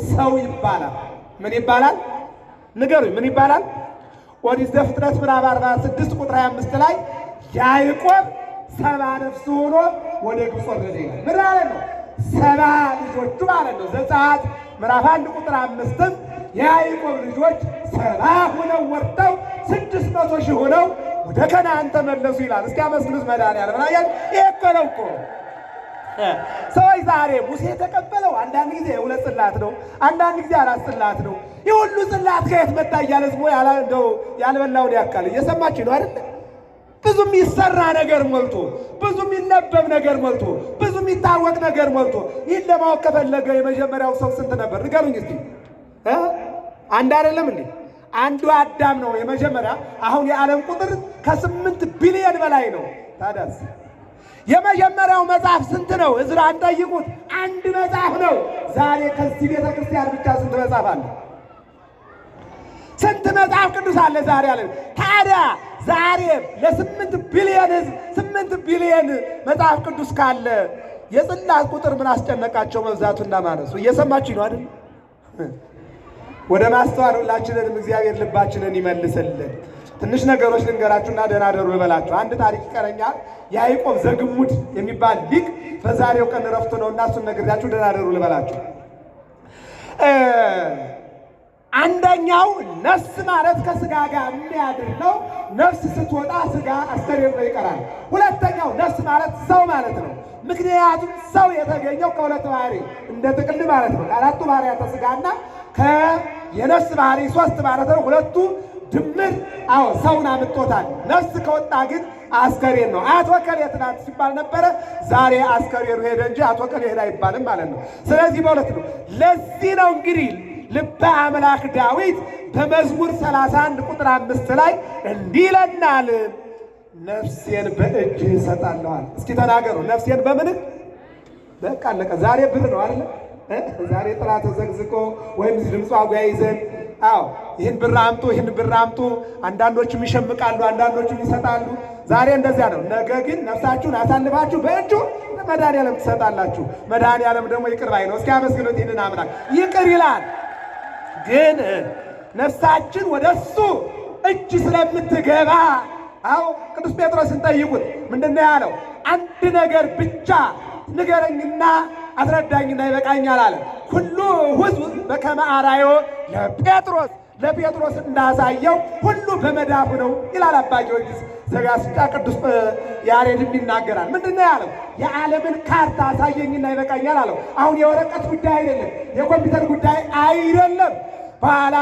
ሰው ይባላል። ምን ይባላል? ንገሩኝ፣ ምን ይባላል? ኦሪት ዘፍጥረት ምዕራፍ 46 ቁጥር 25 ላይ ያዕቆብ 70 ነፍስ ሆኖ ወደ ግብፅ ወረደ ይላል። ምን ማለት ነው? 70 ልጆቹ ማለት ነው። ዘጸአት ምዕራፍ 1 ቁጥር 5ም የያዕቆብ ልጆች 70 ሆነው ወርደው 600 ሺህ ሆነው ወደ ከነዓን ተመለሱ ይላል። እስኪ አመስግኑት መድኃኔዓለም። ይሄ እኮ ነው እኮ ሰዎች ዛሬ ሙሴ የተቀበለው አንዳንድ ጊዜ 2 ጽላት ነው፣ አንዳንድ ጊዜ 4 ጽላት ነው። የሁሉ ጽላት ከየት መጣ እያለ ዝሞ እንደው ያልበላውን ያካል። እየሰማችሁ ነው አይደል? ብዙ የሚሰራ ነገር ሞልቶ፣ ብዙ የሚነበብ ነገር ሞልቶ፣ ብዙ የሚታወቅ ነገር ሞልቶ። ይህን ለማወቅ ከፈለገ የመጀመሪያው ሰው ስንት ነበር ንገሩኝ እስቲ። አንድ አይደለም እንዴ? አንዱ አዳም ነው የመጀመሪያ። አሁን የዓለም ቁጥር ከ8 ቢሊዮን በላይ ነው። ታዲያስ የመጀመሪያው መጽሐፍ ስንት ነው? ዕዝራን ጠይቁት። 1 መጽሐፍ ነው። ዛሬ ከዚህ ቤተ ክርስቲያን ብቻ ስንት መጽሐፍ አለ? ስንት መጽሐፍ ቅዱስ አለ ዛሬ አለ። ታዲያ ዛሬ ለ8 ቢሊዮን ሕዝብ 8 ቢሊዮን መጽሐፍ ቅዱስ ካለ የጽላት ቁጥር ምን አስጨነቃቸው መብዛቱና ማነሱ? እየሰማችሁ ነው አይደል? ወደ ማስተዋል ሁላችንንም እግዚአብሔር ልባችንን ይመልስልን። ትንሽ ነገሮች ልንገራችሁና ደህና ደሩ ልበላችሁ። አንድ ታሪክ ይቀረኛል። ያዕቆብ ዘግሙድ የሚባል ሊቅ በዛሬው ቀን ረፍት ነው እና እሱን ነግሬያችሁ ደህና ደሩ ልበላችሁ። አንደኛው ነፍስ ማለት ከሥጋ ጋር የሚያድር ነው። ነፍስ ስትወጣ ሥጋ አስተሬሮ ይቀራል። ሁለተኛው ነፍስ ማለት ሰው ማለት ነው። ምክንያቱም ሰው የተገኘው ከሁለት ባህሪ እንደ ጥቅል ማለት ነው። ከአራቱ ባህሪያተ ሥጋና የነፍስ ባህሪ 3 ማለት ነው። ሁለቱ ድምር ሰውን አምጥቶታል። ነፍስ ከወጣ ግን አስከሬን ነው። አቶ ከሌ ትናንት ሲባል ነበረ፣ ዛሬ አስከሬኑ ሄደ እንጂ አቶ ከሌ ሄደ አይባልም ማለት ነው። ስለዚህ በሁለት ነው። ለዚህ ነው እንግዲህ ልበ አምላክ ዳዊት በመዝሙር 31 ቁጥር 5 ላይ እንዲህ ይለናል፣ ነፍሴን በእጅህ እሰጣለሁ። እስኪ ተናገሩ፣ ነፍሴን በምንህ? በቃ አለቀ። ዛሬ ብር ነው አይደል? ዛሬ ጥራ ተዘግዝቆ ወይም ድምጿ አጓያ ይዘን ይህን ብር አምጡ፣ ይህን ብር አምጡ። አንዳንዶቹም ይሸምቃሉ፣ አንዳንዶቹም ይሰጣሉ። ዛሬ እንደዚያ ነው። ነገ ግን ነፍሳችሁን አሳልፋችሁ በእጁ መድኃኒዓለም ትሰጣላችሁ። መድኃኒዓለም ደግሞ ይቅር ባይ ነው። እስኪ አመስግኑት ይህንን አምላክ። ይቅር ይላል። ግን ነፍሳችን ወደ እሱ እጅ ስለምትገባ አዎ ቅዱስ ጴጥሮስን ጠይቁት። ምንድነው ያለው? አንድ ነገር ብቻ ንገረኝና አስረዳኝና ይበቃኛል አለ። ሁሉ ሕዝብ በከመ አርአዮ ለጴጥሮስ እንዳሳየው ሁሉ በመዳፉ ነው ይላል አባ ጊዮርጊስ ዘጋስጫ። ቅዱስ ያሬድም ይናገራል። ምንድነው ያለው? የዓለምን ካርታ አሳየኝና ይበቃኛል አለው። አሁን የወረቀት ጉዳይ አይደለም፣ የኮምፒውተር ጉዳይ አይደለም። በኋላ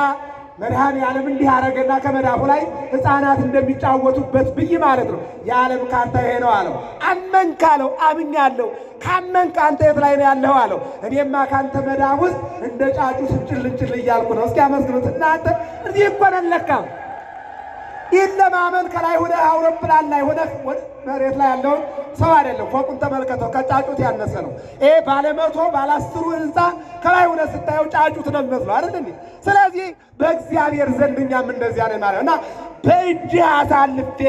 መድኃኒዓለም እንዲህ አደረገና ከመዳፉ ላይ ሕፃናት እንደሚጫወቱበት ብይ ማለት ነው። የዓለም ካርታ ይሄ ነው አለው። አመንክ አለው። አምኛለሁ። ካመንክ አንተ የት ላይ ነው ያለው አለው። እኔማ ካንተ መዳፍ ውስጥ እንደ ጫጩ ስንጭልንጭል እያልኩ ነው። እስኪ አመስግኑት እናንተ። እዚህ እኮ ነን ለካ። ይህን ለማመን ከላይ ሆነህ አውሮፕላን ላይ ሆነህ መሬት ላይ ያለውን ሰው አይደለም። ፎቁን ተመልከተው፣ ከጫጩት ያነሰ ነው። ይሄ ባለ100 ባለ10 ህንፃ ከላይ ሆነህ ስታየው ጫጩት ነው የሚመስለው አይደል እንዴ? ስለዚህ በእግዚአብሔር ዘንድ እኛም እንደዚያ ነን ማለት እና በእጅህ አሳልፌ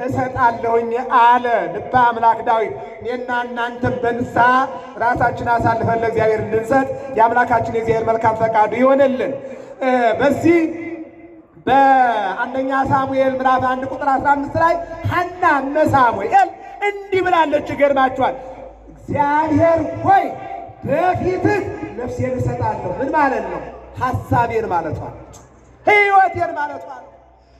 እሰጣለሁኝ አለ ልበ አምላክ ዳዊት። እኔና እናንተም በንስሐ ራሳችን አሳልፈን ለእግዚአብሔር እንድንሰጥ የአምላካችን የእግዚአብሔር መልካም ፈቃዱ ይሆንልን። በዚህ በአንደኛ ሳሙኤል ምዕራፍ 1 ቁጥር 15 ላይ ሐና እመ ሳሙኤል እንዲህ ብላለች። ይገርማችኋል። እግዚአብሔር ሆይ በፊትህ ነፍሴን እሰጣለሁ። ምን ማለት ነው? ሐሳቤን ማለቷ ነው። ሕይወቴን ማለቷ ነው።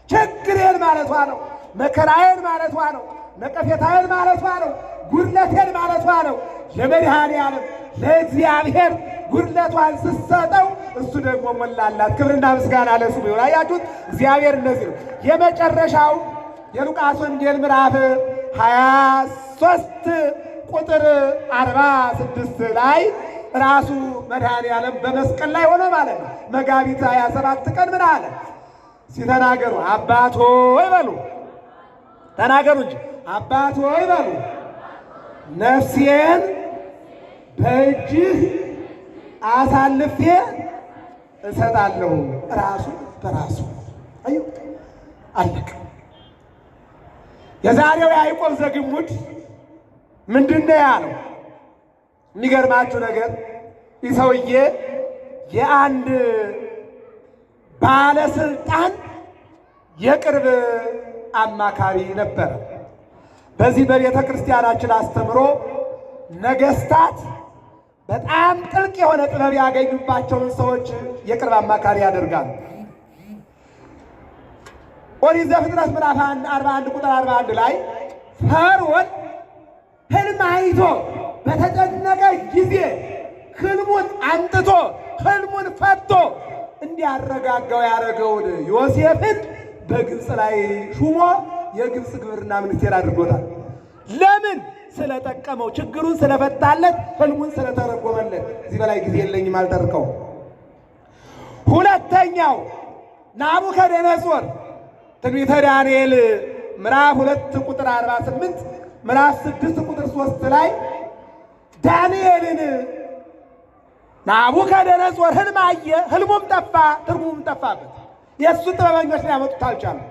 ችግሬን ማለቷ ነው። መከራዬን ማለቷ ነው። ነቀፌታዬን ማለቷ ነው። ጉድለቴን ማለቷ ነው። ለመድኃኒዓለም ለእግዚአብሔር ጉድለቷን ስትሰጠው እሱ ደግሞ ሞላላት። ክብርና ምስጋና ለስሙ ይሁን። አያችሁት? እግዚአብሔር እንደዚህ ነው። የመጨረሻው የሉቃስ ወንጌል ምዕራፍ 23 ቁጥር 46 ላይ ራሱ መድኃኒዓለም በመስቀል ላይ ሆነ ማለት ነው። መጋቢት 27 ቀን ምን አለ? ሲተናገሩ አባት ሆይ በሉ፣ ተናገሩ እንጂ አባት ሆይ በሉ፣ ነፍሴን በእጅህ አሳልፌ እሰጣለሁ። ራሱ በራሱ አዩ አለቀ። የዛሬው ያዕቆብ ዘግሙድ ምንድነው ያለው? የሚገርማችሁ ነገር ይህ ሰውዬ የአንድ ባለስልጣን የቅርብ አማካሪ ነበረ። በዚህ በቤተ ክርስቲያናችን አስተምሮ ነገስታት በጣም ጥልቅ የሆነ ጥበብ ያገኙባቸውን ሰዎች የቅርብ አማካሪ ያደርጋሉ። ኦሪት ዘፍጥረት ምዕራፍ 41 ቁጥር 41 ላይ ፈርዖን ሕልም አይቶ በተጨነቀ ጊዜ ሕልሙን አንጥቶ ሕልሙን ፈቶ እንዲያረጋጋው ያደረገውን ዮሴፍን በግብፅ ላይ ሹሞ የግብፅ ግብርና ሚኒስቴር አድርጎታል። ለምን? ስለጠቀመው፣ ችግሩን ስለፈታለት፣ ሕልሙን ስለተረጎመለት። እዚህ በላይ ጊዜ የለኝም አልተርከው። ሁለተኛው ናቡከደነጾር ትንቢተ ዳንኤል ምዕራፍ 2 ቁጥር 48 ምዕራፍ 6 ቁጥር 3 ላይ ዳንኤልን ናቡከደነጾር ሕልም አየ፣ ሕልሙም ጠፋ፣ ትርጉሙም ጠፋበት። የእሱ ጥበበኞች ሊያመጡት አልቻሉም።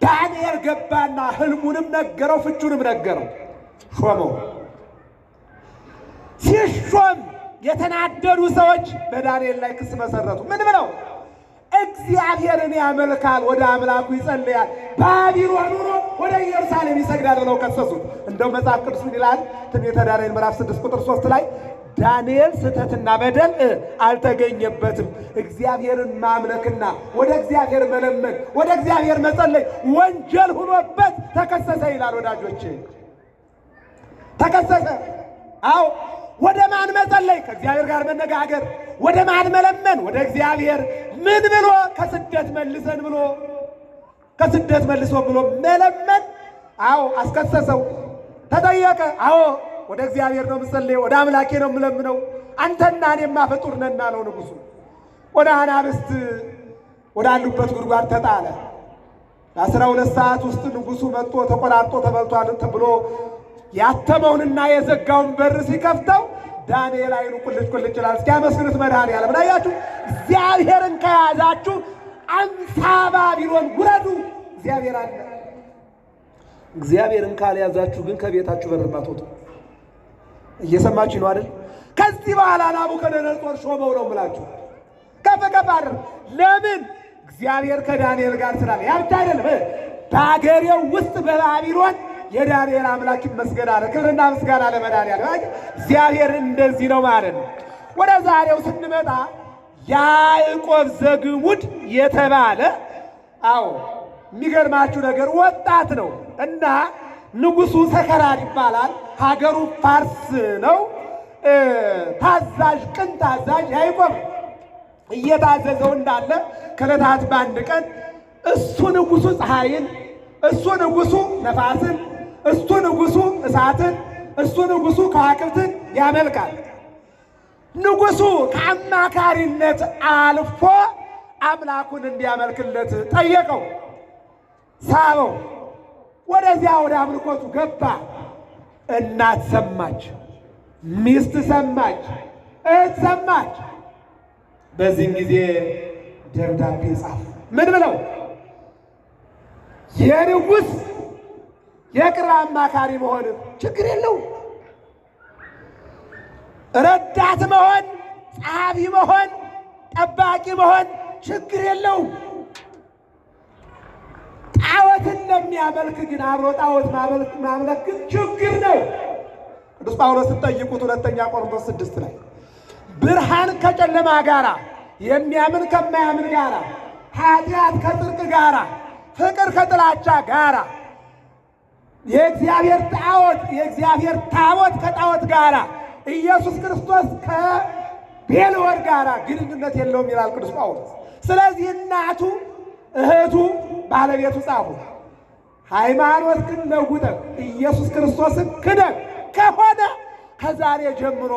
ዳንኤል ገባና ሕልሙንም ነገረው፣ ፍቹንም ነገረው፣ ሾመው። ሲሾም የተናደዱ ሰዎች በዳንኤል ላይ ክስ መሰረቱ። ምን ብለው? እግዚአብሔርን ያመልካል፣ ወደ አምላኩ ይጸልያል፣ ባቢሎን ኑሮ ወደ ኢየሩሳሌም ይሰግዳል ብለው ከሰሱት። እንደው መጽሐፍ ቅዱስ ምን ይላል? ትንቢተ ዳንኤል ምዕራፍ 6 ቁጥር 3 ላይ ዳንኤል ስህተትና በደል አልተገኘበትም፣ እግዚአብሔርን ማምለክና ወደ እግዚአብሔር መለመን፣ ወደ እግዚአብሔር መጸለይ ወንጀል ሆኖበት ተከሰሰ ይላል። ወዳጆቼ ተከሰሰ። አዎ ወደ ማን መጸለይ? ከእግዚአብሔር ጋር መነጋገር። ወደ ማን መለመን? ወደ እግዚአብሔር። ምን ብሎ? ከስደት መልሰን ብሎ ከስደት መልሶ ብሎ መለመን። አዎ አስከሰሰው። ተጠየቀ። አዎ ወደ እግዚአብሔር ነው የምጸልየው፣ ወደ አምላኬ ነው የምለምነው፣ አንተና እኔማ ፍጡር ነን አለው ንጉሡ። ወደ አናብስት ወዳሉበት ጉድጓድ ተጣለ። በ12 ሰዓት ውስጥ ንጉሡ መጥቶ ተቆራርጦ ተበልቷል ብሎ ያተመውንና የዘጋውን በር ሲከፍተው ዳንኤል አይኑ ቁልጭ ቁልጭ ይላል። እስኪ አመስግኑት መድኃኒዓለም። አያችሁ፣ እግዚአብሔርን ከያዛችሁ 50 ባቢሎን ውረዱ። እግዚአብሔር አለ። እግዚአብሔርን ካልያዛችሁ ግን ከቤታችሁ በር አትወጡ። እየሰማችሁ ነው አይደል? ከዚህ በኋላ ናቡከደነፆር ሾመው ነው የምላችሁ። ከፍ ከፍ አድርግ። ለምን? እግዚአብሔር ከዳንኤል ጋር ስላለ። ያ ብቻ አይደለም፣ በአገሬው ውስጥ በባቢሎን የዳንኤል አምላክ ይመስገን አለ። ክብርና ምስጋና ለመድኃኒዓለም። እግዚአብሔር እንደዚህ ነው ማለት ነው። ወደ ዛሬው ስንመጣ ያዕቆብ ዘግሙድ የተባለ የሚገርማችሁ ነገር ወጣት ነው እና ንጉሡ ሰከራር ይባላል። ሀገሩ ፋርስ ነው። ታዛዥ፣ ቅን ታዛዥ ያዕቆብ እየታዘዘው እንዳለ ከዕለታት በአንድ ቀን እሱ ንጉሡ ፀሐይን፣ እሱ ንጉሡ ነፋስን፣ እሱ ንጉሡ እሳትን፣ እሱ ንጉሡ ከዋክብትን ያመልካል። ንጉሡ ከአማካሪነት አልፎ አምላኩን እንዲያመልክለት ጠየቀው፣ ሳበው። ወደዚያ ወደ አምልኮቱ ገባ። እናት ሰማች፣ ሚስት ሰማች፣ እህት ሰማች። በዚህም ጊዜ ደብዳቤ ጻፉ። ምን ብለው? የንጉሥ የቅርብ አማካሪ መሆን ችግር የለው፣ ረዳት መሆን፣ ጸሐፊ መሆን፣ ጠባቂ መሆን ችግር የለው። ጣዖትን ለሚያመልክ ግን አብሮ ጣዖት ማምለክ ግን ችግር ነው። ቅዱስ ጳውሎስን ጠይቁት ሁለተኛ ቆሮንቶስ 6 ላይ ብርሃን ከጨለማ ጋራ፣ የሚያምን ከማያምን ጋራ፣ ኃጢአት ከጽድቅ ጋራ፣ ፍቅር ከጥላቻ ጋራ፣ የእግዚአብሔር ታቦት ከጣዖት ጋራ፣ ኢየሱስ ክርስቶስ ከቤልወር ጋራ ግንኙነት የለውም ይላል ቅዱስ ጳውሎስ። ስለዚህ እናቱ፣ እህቱ፣ ባለቤቱ ጻፉ። ሃይማኖት ግን ለውጠህ ኢየሱስ ክርስቶስን ክደህ ከሆነ ከዛሬ ጀምሮ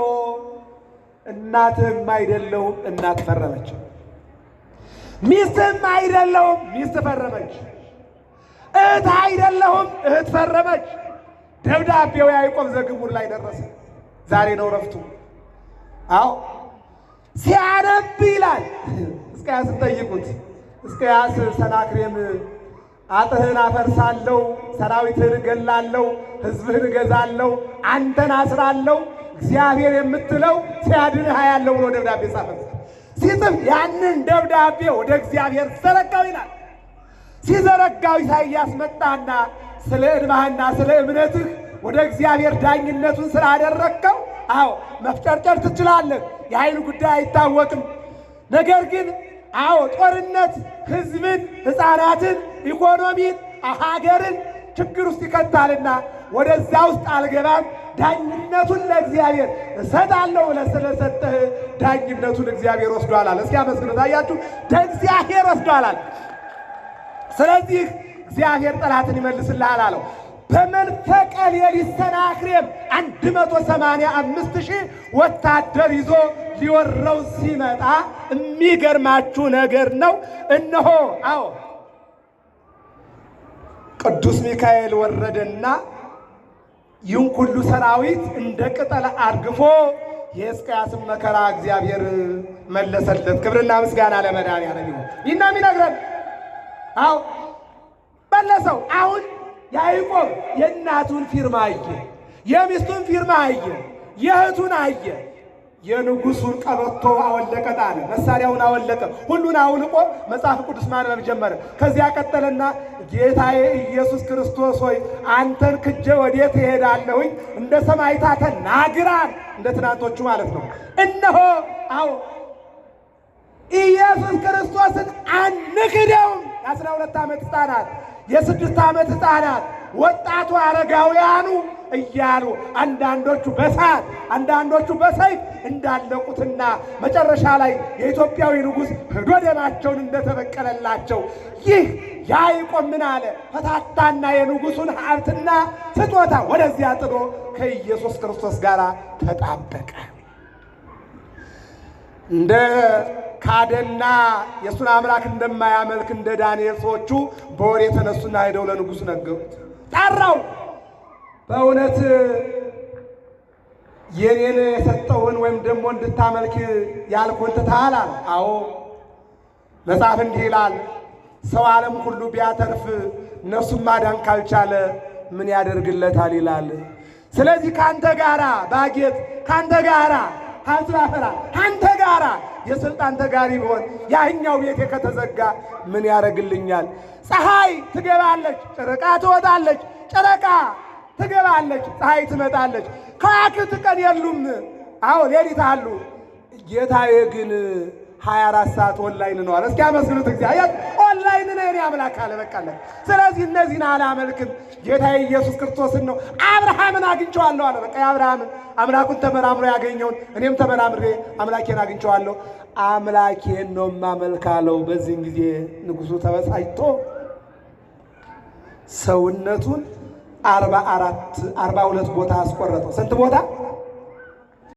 እናትህም አይደለሁም እናት ፈረመች፣ ሚስትህም አይደለሁም ሚስት ፈረመች፣ እህት አይደለሁም እህት ፈረመች። ደብዳቤው ያዕቆብ ዘግሙድ ላይ ደረሰ። ዛሬ ነው ረፍቱ። አዎ ሲያነብ ይላል ሕዝቅያስን ጠይቁት። ሕዝቅያስ ሰናክሬም አጥህን አፈርሳለሁ፣ ሰራዊትህን እገላለሁ፣ ሕዝብህን እገዛለሁ፣ አንተን አስራለሁ፣ እግዚአብሔር የምትለው ሲያድንህ አያለሁ ብሎ ደብዳቤ ጻፈ። ሲጽፍ ያንን ደብዳቤ ወደ እግዚአብሔር ዘረጋው ይላል። ሲዘረጋው ኢሳይያስ መጣና ስለ ዕድሜህና ስለ እምነትህ ወደ እግዚአብሔር ዳኝነቱን ስላደረግከው መፍጨርጨር ትችላለህ፣ የኃይል ጉዳይ አይታወቅም። ነገር ግን ጦርነት ሕዝብን፣ ሕፃናትን፣ ኢኮኖሚን፣ ሀገርን ችግር ውስጥ ይከታልና ወደዛ ውስጥ አልገባም፣ ዳኝነቱን ለእግዚአብሔር እሰጣለሁ ብለህ ስለሰጠህ ዳኝነቱን እግዚአብሔር ወስዷል አለ። እስኪ አመስግኑት። አያችሁ፣ እግዚአብሔር ወስዷል አለ። ስለዚህ እግዚአብሔር ጠላትን ይመልስልሃል አለው። በመንፈቀ ሌሊት ሰናክሬም 185,000 ወታደር ይዞ ሊወረው ሲመጣ የሚገርማችሁ ነገር ነው። እነሆ ቅዱስ ሚካኤል ወረደና ይህን ሁሉ ሰራዊት እንደ ቅጠል አርግፎ የሕዝቅያስን መከራ እግዚአብሔር መለሰለት። ክብርና ምስጋና ለመድኃኒዓለም ይሁን። ይህና የሚነግረን መለሰው። አሁን ያዕቆብ የእናቱን ፊርማ አየ፣ የሚስቱን ፊርማ አየ፣ የእህቱን አየ። የንጉሱን ቀበቶ አወለቀ፣ ጣለ። መሳሪያውን አወለቀ፣ ሁሉን አውልቆ መጽሐፍ ቅዱስ ማንበብ ጀመረ። ከዚያ ቀጠለና ጌታዬ ኢየሱስ ክርስቶስ ሆይ አንተን ክጄ ወዴት እሄዳለሁኝ? እንደ ሰማዕታት ናግራን፣ እንደ ትናንቶቹ ማለት ነው። እነሆ ኢየሱስ ክርስቶስን አንክደውም። የ12 ዓመት ሕፃናት፣ የ6 ዓመት ሕፃናት፣ ወጣቱ አረጋውያኑ እያሉ አንዳንዶቹ በሳት አንዳንዶቹ በሰይፍ እንዳለቁትና መጨረሻ ላይ የኢትዮጵያዊ ንጉሥ ሄዶ ደማቸውን እንደተበቀለላቸው ይህ ያዕቆብ ምን አለ? ፈታታና የንጉሡን ሀብትና ስጦታ ወደዚያ ጥሎ ከኢየሱስ ክርስቶስ ጋር ተጣበቀ። እንደ ካደና የእሱን አምላክ እንደማያመልክ እንደ ዳንኤል ሰዎቹ በወሬ የተነሱና ሄደው ለንጉሡ ነገሩት። ጠራው። በእውነት የኔን የሰጠውን ወይም ደግሞ እንድታመልክ ያልኩህን ትተሃል አለ። አዎ መጽሐፍ እንዲህ ይላል፣ ሰው ዓለም ሁሉ ቢያተርፍ ነፍሱን ማዳን ካልቻለ ምን ያደርግለታል ይላል። ስለዚህ ካንተ ጋራ ባጌጥ፣ ካንተ ጋራ ሀብት ባፈራ፣ ካንተ ጋራ የስልጣን ተጋሪ ቢሆን ያኛው ቤቴ ከተዘጋ ምን ያደርግልኛል? ፀሐይ ትገባለች፣ ጨረቃ ትወጣለች፣ ጨረቃ ትገባለች፣ ፀሐይ ትመጣለች። ከዋክብት ቀን የሉም፣ አዎ ሌሊት አሉ። ጌታዬ ግን 24 ሰዓት ኦንላይን ነው አለ። እስኪ አመስግኑት እግዚአብሔር። ኦንላይን ነው የኔ አምላክ አለ። በቃለት። ስለዚህ እነዚህን አላመልክም፣ ጌታዬ ኢየሱስ ክርስቶስን ነው። አብርሃምን አግኝቼዋለሁ አለ። በቃ የአብርሃምን አምላኩን ተመራምሮ ያገኘውን እኔም ተመራምሬ አምላኬን አግኝቼዋለሁ። አምላኬን ነው የማመልካለው። በዚህን ጊዜ ንጉሡ ተበሳጭቶ ሰውነቱን 42 ቦታ አስቆረጠው። ስንት ቦታ?